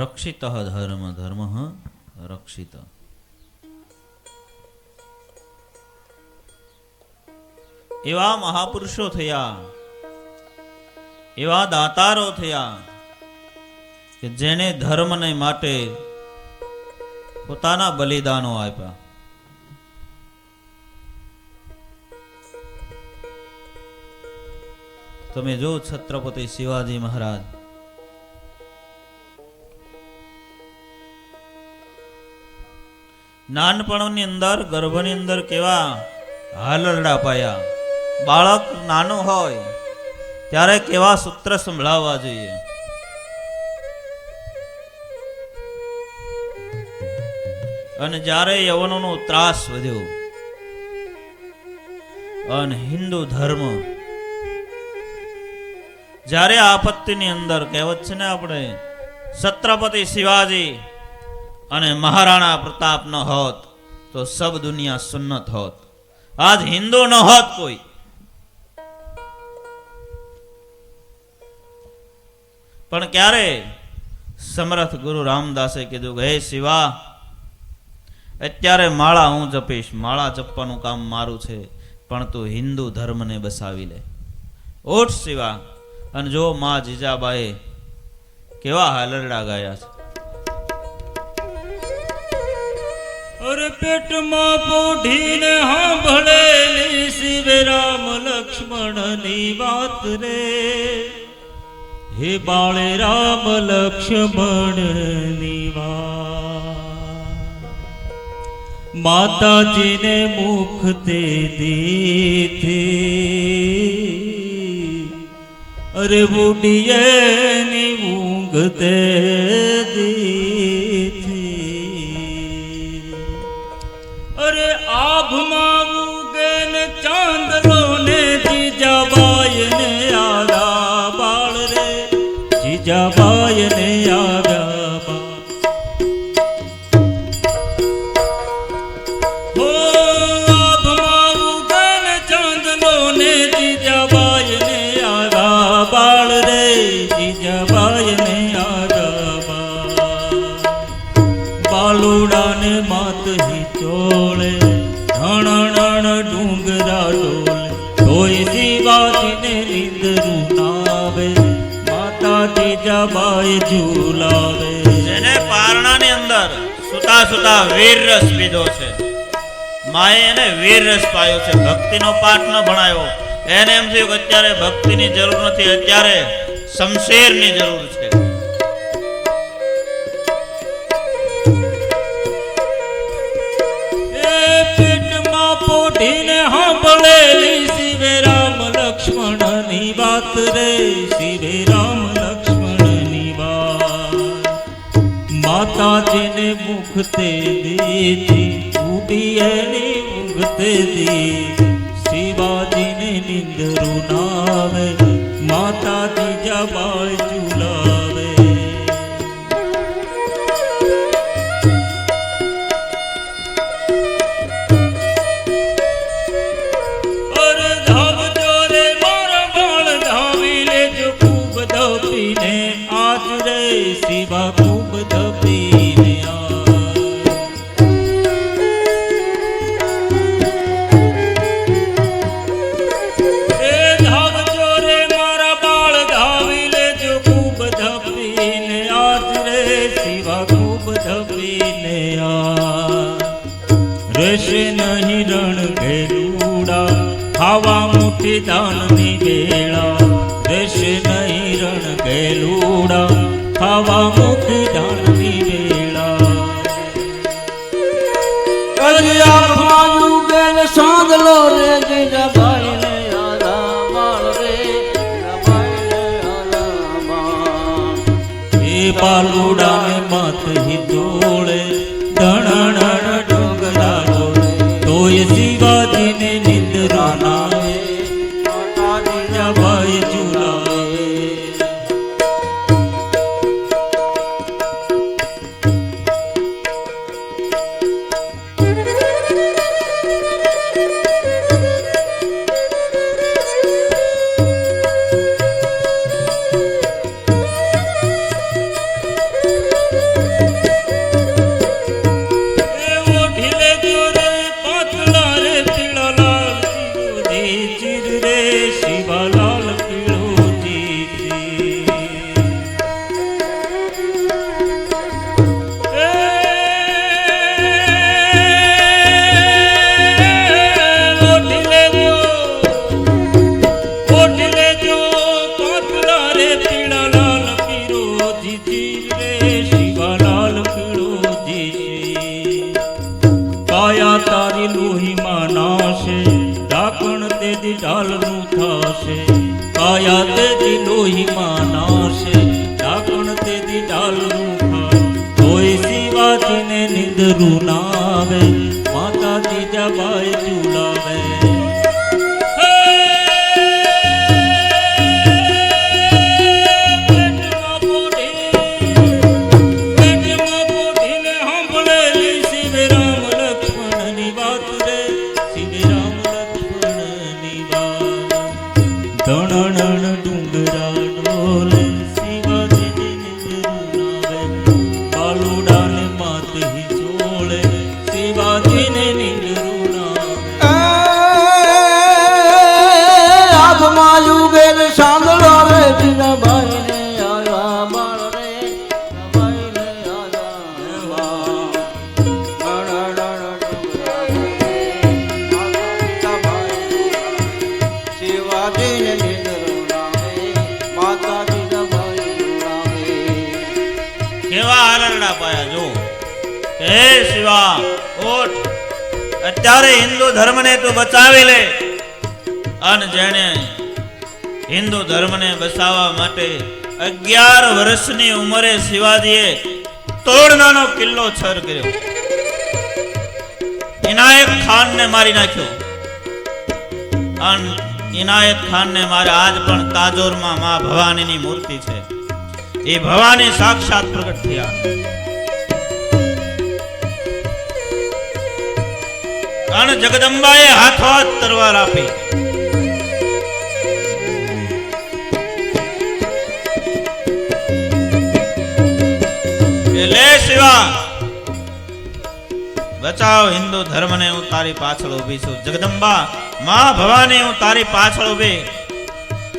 રક્ષિત ધર્મ ધર્મ રક્ષિત. એવા મહાપુરુષો થયા, એવા દાતારો થયા કે જેને ધર્મને માટે પોતાના બલિદાનો આપ્યા. તમે જો છત્રપતિ શિવાજી મહારાજ નાનપણની અંદર ગર્ભની અંદર કેવા હાલરડા પાયા. બાળક નાનું હોય ત્યારે કેવા સૂત્ર સંભળાવવા જોઈએ. અને જ્યારે યવનોનો ત્રાસ વધ્યો અને હિન્દુ ધર્મ જ્યારે આપત્તિની અંદર, કહેવત છે ને આપણે, છત્રપતિ શિવાજી અને મહારાણા પ્રતાપ ન હોત તો સબ દુનિયા સુન્નત હોત. આજ હિન્દુ ન હોત કોઈ. પણ ક્યારે સમર્થ ગુરુ રામદાસે કીધું કે હે શિવા, અત્યારે માળા હું જપીશ, માળા જપવાનું કામ મારું છે, પણ તું હિન્દુ ધર્મને બસાવી લે. ઉઠ શિવા. અને જો માં જીજાબાએ કેવા હાલરડા ગાયા છે. અરે પેટમાં પોઢીને સાંભળેલી શિવે રામ લક્ષ્મણની વાત રે, હે બાળે રામ લક્ષ્મણની વાત. માતાજીને મુખ તે દીધી, અરે બુઢીએની ઊંઘ તે દીધી. અરે આભમાં ઉગે ને ચાંદલો ને જીજાબાઈ ને આવ્યા બાળ રે, જીજાબાઈ ને આવ્યા બાળ. હો આભમાં ઉગે ને ચાંદલો ને જીજાબાઈ ને આવ્યા બાળ રે, જીજાબાઈ ને આવ્યા બાળ. બાલુડાને માત હિચોળે ઢણ ડુંગરા ડોલે, તોય શિવાજીને નીંદરું નાવે, માતા જીજાબાઈ ઝૂલાવે. જેને પારણાની અંદર સુતા સુતા વીર રસ પીધો છે, માએ એને વીર રસ પાયો છે, ભક્તિનો પાઠ ન ભણાયો. એને એમ થયું કે અત્યારે ભક્તિની જરૂર નથી, અત્યારે શમશેરની જરૂર છે. પેટમાં પોઢીને સાંભળેલી શિવે રામ લક્ષ્મણની વાત રે, શિવે રામ લક્ષ્મણની વાત. માતાજીને મુખ તે દીધી, ઉડીએની ઊંઘ તે દી. શિવાજીને નિંદરું નાવે, માતા જીજાબાઈ ઝૂલાવે. અરે ધાવજો રે મારા બાળ, ધાવી લેજો ખૂબ ધપીને આજ રે, શિવા ખૂબ ધપીને રહેશે નહીં રણ ઘેલુડા, ખાવા મુઠ્ઠી દાનની વેળા. રહેશે નહીં રણ ઘેલુડા, ખાવા મુઠ્ઠી દાનની વેળા. કરિયામાં યુગેલ સાંદલો રે, જીજાબાઈ ને આરા બાળ રે, જીજાબાઈ ને આરા બાળ. એ બાલુડાને માથ હિદોળે ધણ ડુંગરા ડોળે, તોય શિવાજીને નિંદરા નાવે, માતા જીજાબાઈ ઝૂલાવે. તોય માનાશે ડાકણ તેથી ડાલનું ખાય તોય શિવાજીને નિંદરું ના આવે માતા ત્રીજા બાઈ ચુલાવે ધણણ ડુંગરા ડોલે શિવાજીને નિંદરું નાવે બાલુડાને માથે ચોળે શિવાજીને નિંદરું નાવે આત્મા યુગેલ સાંભળો રે જીજાબાઈને આયા બાળ રે જીજાબાઈને શિવાજીને નિંદરું નામે માતા જીજાબાઈ નામે કેવા આરરડા પાયા જો કે હે શિવા ઉઠ અત્યારે હિન્દુ ધર્મને તું બચાવી લે અને જેણે હિન્દુ ધર્મને બચાવવા માટે 11 વર્ષની ઉંમરે શિવાજીએ તોરણાનો કિલ્લો છર કર્યો ઇનાયત ખાનને મારી નાખ્યો અને ઇનાયત ખાનને મારે આજ પણ તાજોરમાં માં ભવાનીની મૂર્તિ છે એ ભવાની સાક્ષાત પ્રગટ થયા અને જગદંબાએ હાથોહાથ તરવાર આપી લે શિવા બચાવ હિન્દુ ધર્મને હું તારી પાછળ ઊભી છું જગદંબા માં ભવાની હું તારી પાછળ ઊભી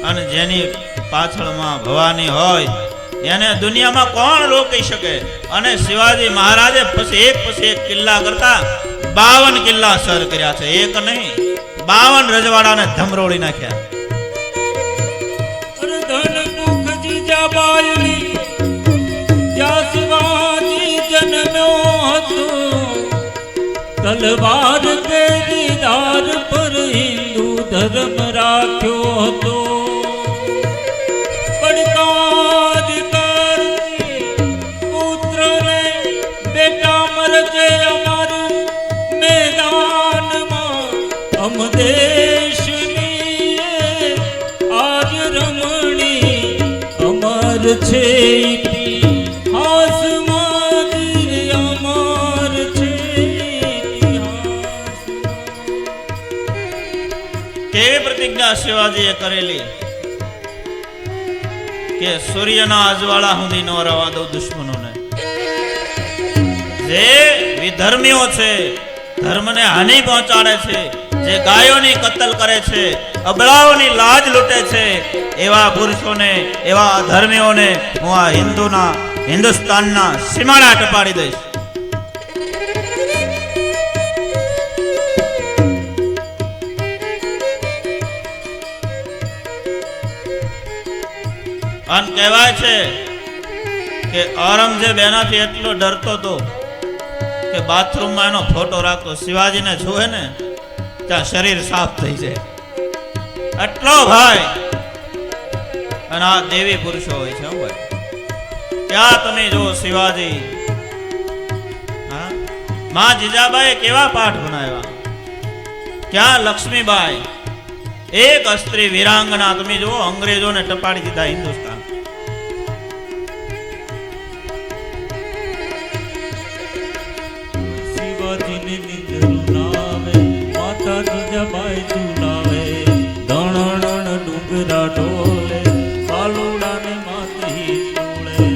અને જેની પાછળ માં ભવાની હોય એને દુનિયામાં કોણ રોકી શકે અને શિવાજી મહારાજે પછી એક કિલ્લા કરતા 52 કિલ્લા સર કર્યા છે એક નહીં 52 રજવાડાને ધમરોળી નાખ્યા અરે ધન મુખ જીજાબાઈની જ્યાં શિવાજી જન્મ્યો હતો તલવાર કે દીદાર પર હિન્દુ ધર્મ રાખ્યો હતો પડકારથી પુત્રને બેટા મરજે અમર મેદાનમાં અમ દેશની આજ રમણી અમર છે કેવી પ્રતિજ્ઞા શિવાજીએ કરેલી કે સૂર્યના અજવાળા સુધી ન રવા દો દુશ્મનોને જે વિધર્મીઓ છે ધર્મને હાનિ પહોંચાડે છે જે ગાયોની કતલ કરે છે અબળાઓની લાજ લૂંટે છે એવા પુરુષોને એવા અધર્મીઓને હું આ હિન્દુસ્તાનના સીમાડા ટપાડી દઈશ અને કહેવાય છે કે ઔરંગઝેબ એનાથી એટલો ડરતો હતો કે બાથરૂમમાં એનો ફોટો રાખતો શિવાજીને જોવે ને ત્યાં શરીર સાફ થઈ જાય એટલો ભાઈ અને આ દેવી પુરુષો હોય છે ભાઈ ત્યાં તમે જો શિવાજી માં જીજાબાઈએ કેવા પાઠ બનાવ્યા ત્યાં લક્ષ્મીબાઈ એક સ્ત્રી વીરાંગના તમે જો અંગ્રેજોને ટપાડી દીધા હિન્દુસ્તાન શિવાજીને નિંદરું નાવે માતા જીજાબાઈ ચુલાવે ધણણ ડુંગરા ઢોલે બાલુડાને માથે ચોળે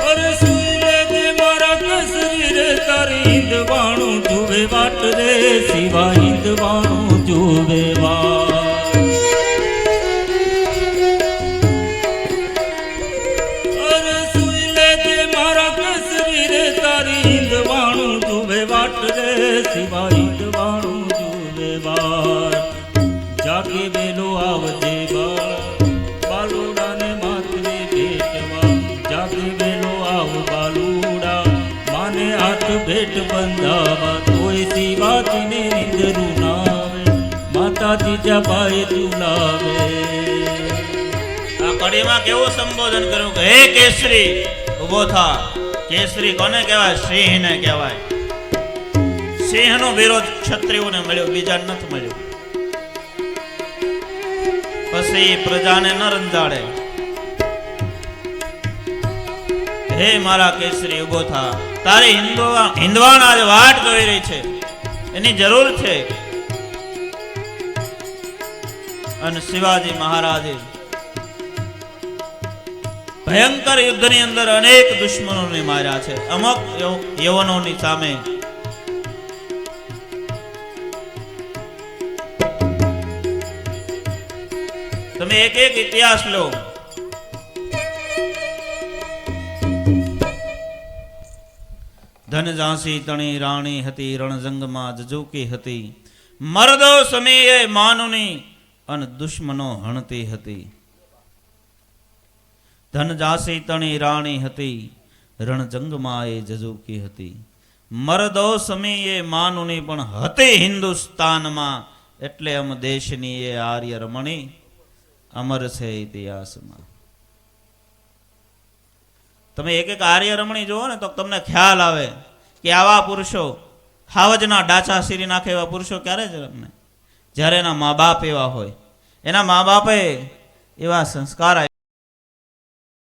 અરે સુઈ જે મારા કસરી રે તારી હિંદવાણું જુએ વાટ રે શિવા હિંદવાણું જુએ વાટ અરે સુઈ જે મારા કસરી રે તારી હિંદવાણું જુએ વાટ રે શિવા હિંદવાણું જુએ વાટ જાગે વેલો આવજે બાલુડાને માથે ભેટવા જાગે વેલો આવ બાલુડા માને હાથ ભેટ બંધાવા તોય શિવાજીને નિંદરું નાવે માતા જીજાબાઈ ચુલાવે કડીમાં કેવું સંબોધન કર્યું કે હે કેસરી ઉભો થા. કેસરી કોને કહેવાય? સિંહને કહેવાય. સિંહનો વિરોધ ક્ષત્રિયોને મળ્યો, બીજા નથી મળ્યો. પછી પ્રજાને ન રંજાડે. હે મારા કેસરી ઉભો થા. તારી હિંદવાણ આજે વાટ જોઈ રહી છે, એની જરૂર છે. અને શિવાજી મહારાજે ભયંકર યુદ્ધની અંદર અનેક દુશ્મનોને માર્યા છે. અમુક યવનોની સામે તમે એક એક ઇતિહાસ લો. ધન ઝાંસી તણી રાણી હતી, રણજંગમાં જજુકી હતી. મરદો સમીએ માનુની અને દુશ્મનો હણતી હતી. ધન ઝાંસી તણી રાણી હતી, રણજંગમાં એ જજુકી હતી. મરદો સમીએ માનુની પણ હતી હિન્દુસ્તાનમાં. એટલે અમ દેશની એ આર્ય રમણી અમર છે ઇતિહાસમાં. તમે એક એક આર્ય રમણી જુઓ ને તો તમને ખ્યાલ આવે કે આવા પુરુષો હાવજના ડાચા સીરી નાખે એવા પુરુષો ક્યારે જ રમે? જ્યારે એના મા બાપ એવા હોય, એના મા બાપે એવા સંસ્કાર